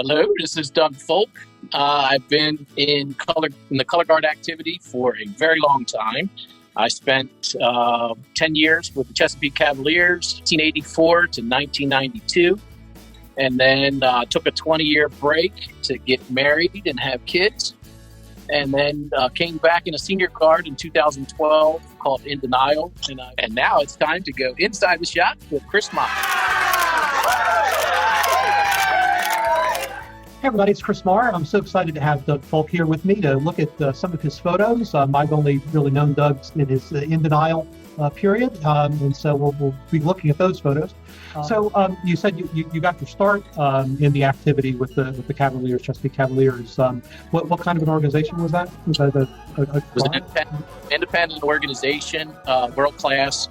Hello, this is Doug Foulke. I've been in the color guard activity for a very long time. I spent 10 years with the Chesapeake Cavaliers, 1984 to 1992, and then took a 20-year break to get married and have kids, and then came back in a senior guard in 2012 called In Denial, and now it's time to go inside the shot with Chris Meyer. Hey everybody, it's Chris Meyer. I'm so excited to have Doug Foulke here with me to look at some of his photos. I've only really known Doug in his In Denial period, and so we'll be looking at those photos. So you said you got your start in the activity with the Cavaliers, Chesapeake Cavaliers. What kind of an organization was that? Was that It was an independent organization, world class.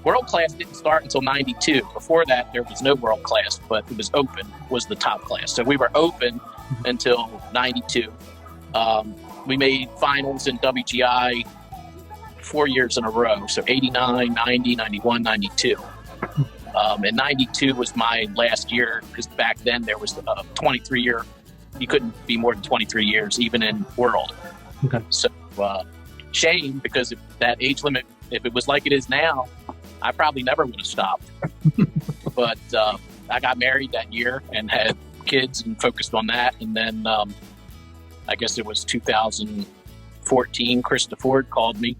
World class didn't start until 92. Before that, there was no world class, but it was open, was the top class. So we were open until 92. We made finals in WGI 4 years in a row. So 89, 90, 91, 92. And 92 was my last year because back then there was a 23-year. You couldn't be more than 23 years, even in world. Okay. So shame, because if that age limit, if it was like it is now, I probably never would have stopped. But I got married that year and had kids and focused on that. And then I guess it was 2014, Chris DeFord called me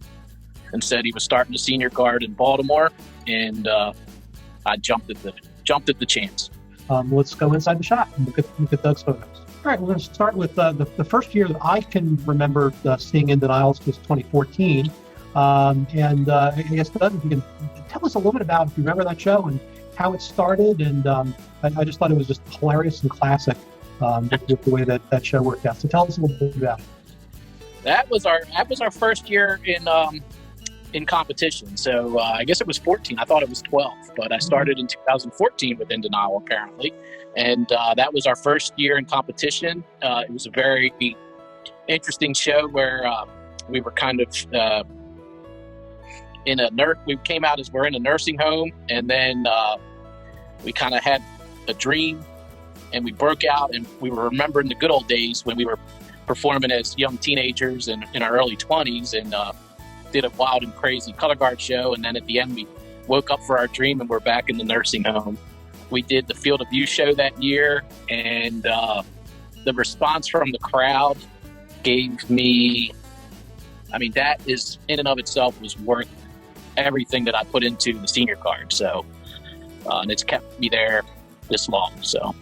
and said he was starting a senior guard in Baltimore. And I jumped at the chance. Let's go inside the shot and look at Doug's photos. All right, we're going to start with the first year that I can remember seeing In Denials was 2014. And I guess, Doug, if you can tell us a little bit about, if you remember that show and how it started. And I just thought it was just hilarious and classic with the way that show worked out. So tell us a little bit about it. That was our first year in competition. So I guess it was 14. I thought it was 12, but I started in 2014 with In Denial, apparently. And that was our first year in competition. It was a very interesting show where we were kind of we came out as we're in a nursing home, and then we kind of had a dream, and we broke out, and we were remembering the good old days when we were performing as young teenagers and in our early 20s, and did a wild and crazy color guard show. And then at the end, we woke up for our dream, and we're back in the nursing home. We did the Field of View show that year, and the response from the crowd gave me, that is in and of itself was worth everything that I put into the senior guard. So, and it's kept me there this long. So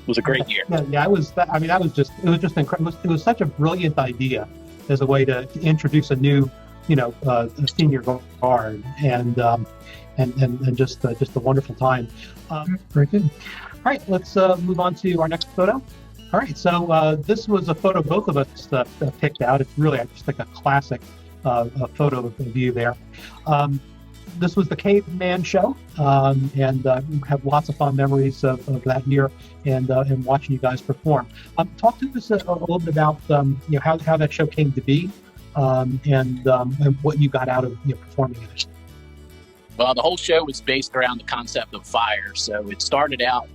it was a great year. Yeah, it was just incredible. It was such a brilliant idea as a way to introduce a new, a senior guard, and just a wonderful time. Very good. All right, let's move on to our next photo. All right, so this was a photo both of us picked out. It's really just like a classic photo of you there. This was the Caveman Show, and have lots of fond memories of that year and watching you guys perform. Talk to us a little bit about how that show came to be, and what you got out of performing in it. Well, the whole show was based around the concept of fire. So it started out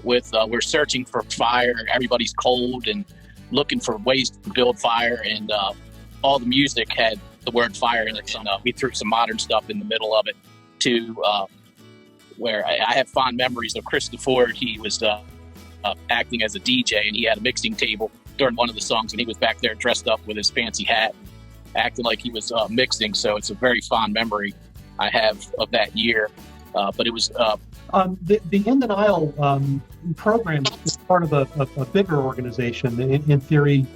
with we're searching for fire. Everybody's cold and looking for ways to build fire, and all the music had the word fire in it. And we threw some modern stuff in the middle of it too, where I have fond memories of Chris DeFord. He was acting as a DJ, and he had a mixing table during one of the songs, and he was back there dressed up with his fancy hat, acting like he was mixing. So it's a very fond memory I have of that year. But it was the In Denial program is part of a bigger organization, in theory,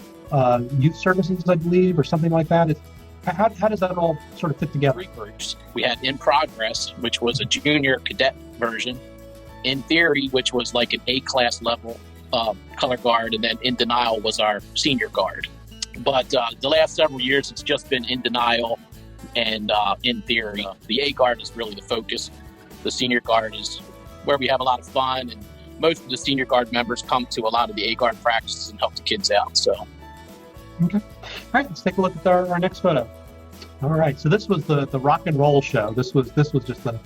youth services, I believe, or something like that. How does that all sort of fit together? 3 groups. We had In Progress, which was a junior cadet version. In Theory, which was like an A-class level color guard, and then In Denial was our senior guard. But the last several years, it's just been In Denial and In Theory. The A guard is really the focus. The senior guard is where we have a lot of fun, and most of the senior guard members come to a lot of the A guard practices and help the kids out. So, okay, all right, let's take a look at our next photo. All right, so this was the rock and roll show. This was just a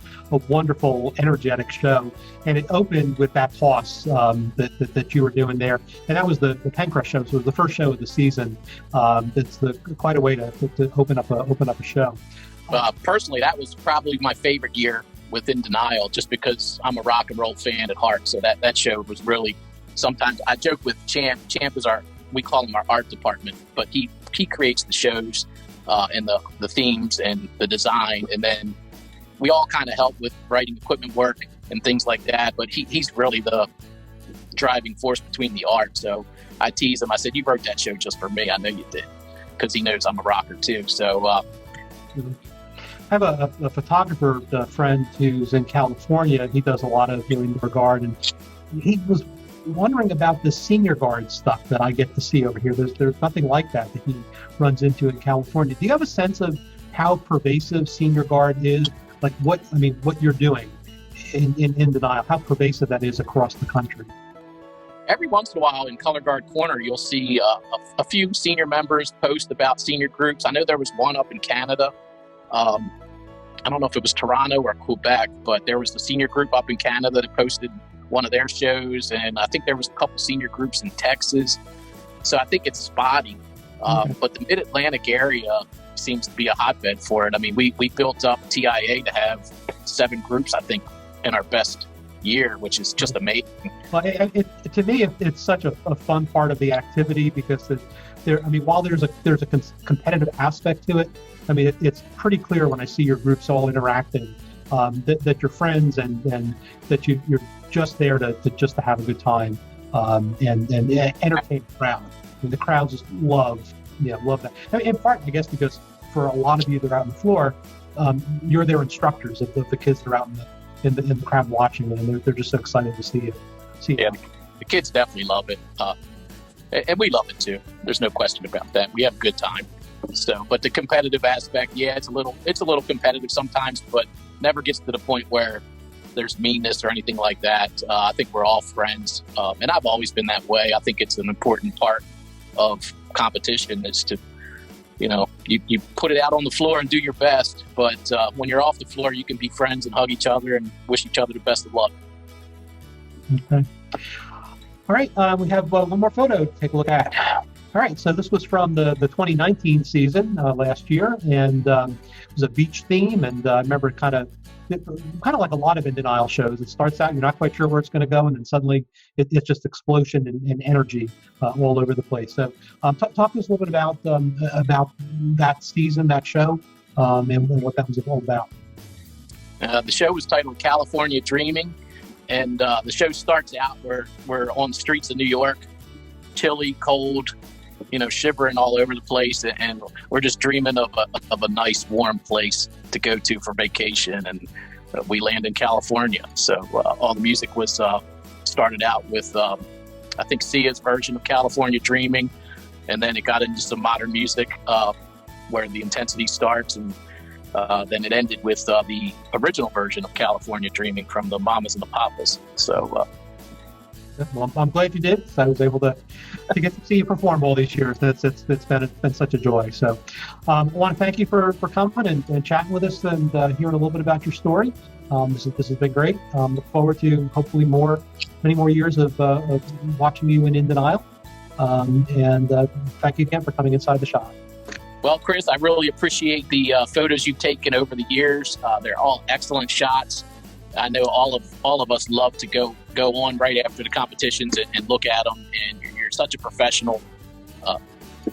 wonderful, energetic show, and it opened with that toss that you were doing there, and that was the Pencrest show. So it was the first show of the season. It's quite a way to open up a show. Personally, that was probably my favorite year with In Denial, just because I'm a rock and roll fan at heart. So that show was really. Sometimes I joke with Champ. Champ is we call him our art department, but he creates the shows. And the themes and the design, and then we all kind of help with writing equipment work and things like that. But he's really the driving force between the art. So I tease him. I said, "You wrote that show just for me." I know you did, because he knows I'm a rocker too. So I have a photographer friend who's in California. He does a lot of indoor guard, and he was wondering about the senior guard stuff that I get to see over here. There's nothing like that he runs into in California. Do you have a sense of how pervasive senior guard is? Like what you're doing in Denial, how pervasive that is across the country? Every once in a while in Color Guard Corner, you'll see a few senior members post about senior groups. I know there was one up in Canada. I don't know if it was Toronto or Quebec, but there was the senior group up in Canada that posted one of their shows, and I think there was a couple senior groups in Texas. So I think it's spotty. But the Mid-Atlantic area seems to be a hotbed for it. I mean, we built up TIA to have 7 groups, I think, in our best year, which is just amazing. Well, to me, it's such a fun part of the activity, because while there's a competitive aspect to it, I mean, it's pretty clear when I see your groups all interacting that you're friends and that you're just there to have a good time and entertain the crowd. I mean, the crowd just love that. I mean, in part, I guess, because for a lot of you that are out on the floor, you're their instructors of the kids that are out in the crowd watching it, and they're just so excited to see you. Yeah, the kids definitely love it, and we love it too. There's no question about that. We have a good time. So, but the competitive aspect, yeah, it's a little competitive sometimes, but never gets to the point where there's meanness or anything like that. I think we're all friends, and I've always been that way. I think it's an important part of competition is to, you put it out on the floor and do your best, but when you're off the floor, you can be friends and hug each other and wish each other the best of luck. Okay. All right, we have one more photo to take a look at. All right, so this was from the 2019 season last year, and it was a beach theme, and I remember kind of like a lot of In Denial shows. It starts out, you're not quite sure where it's going to go, and then suddenly it's just explosion and energy all over the place. So talk to us a little bit about that season, that show, and what that was all about. The show was titled California Dreaming, and the show starts out we're on the streets of New York, chilly, cold, shivering all over the place, and we're just dreaming of a nice warm place to go to for vacation, and we land in California. So all the music was started out with I think Sia's version of California Dreaming, and then it got into some modern music where the intensity starts, and then it ended with the original version of California Dreaming from the Mamas and the Papas. So well, I'm glad you did. So I was able to get to see you perform all these years. It's been such a joy. So I want to thank you for coming and chatting with us and hearing a little bit about your story. This has been great. Look forward to hopefully many more years of watching you in Denial. And thank you again for coming inside the shop. Well, Chris, I really appreciate the photos you've taken over the years. They're all excellent shots. I know all of us love to go on right after the competitions and look at them, and you're such a professional.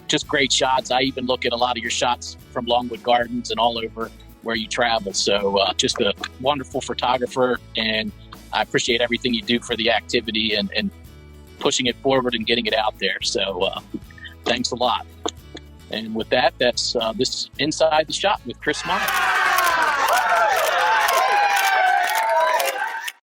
Just great shots. I even look at a lot of your shots from Longwood Gardens and all over where you travel. So just a wonderful photographer, and I appreciate everything you do for the activity and pushing it forward and getting it out there. So thanks a lot. And with that, that's this Inside the Shop with Chris Meyer.